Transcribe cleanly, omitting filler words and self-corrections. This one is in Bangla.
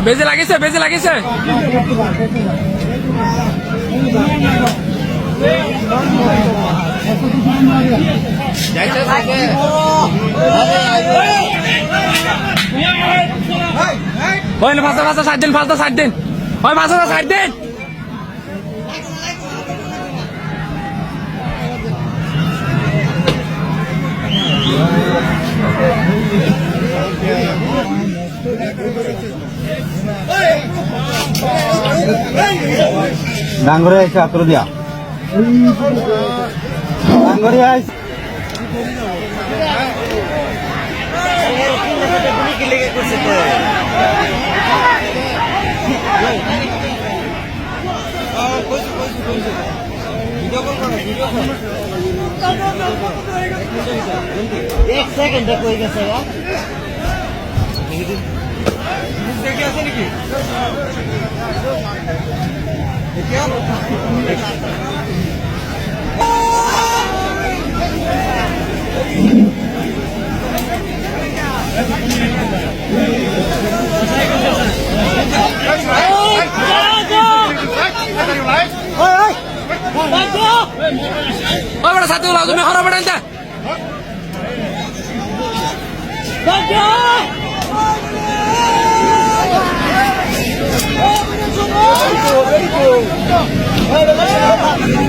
বেজে লাগিছে, বেজে লাগিছে। ফাঁসা ফাঁসা সাইড দিন, ফাঁসা সাইড দিন, ওই ফাঁসা সাইড দিন। ডাঙ্গরে এসে আতর দিয়া ডাঙ্গরে আইস एक सेकंड देखो ये कैसे है দেখে আছে নাকি? बड़ा साथी तुम्हें हरा बड़ा Very good.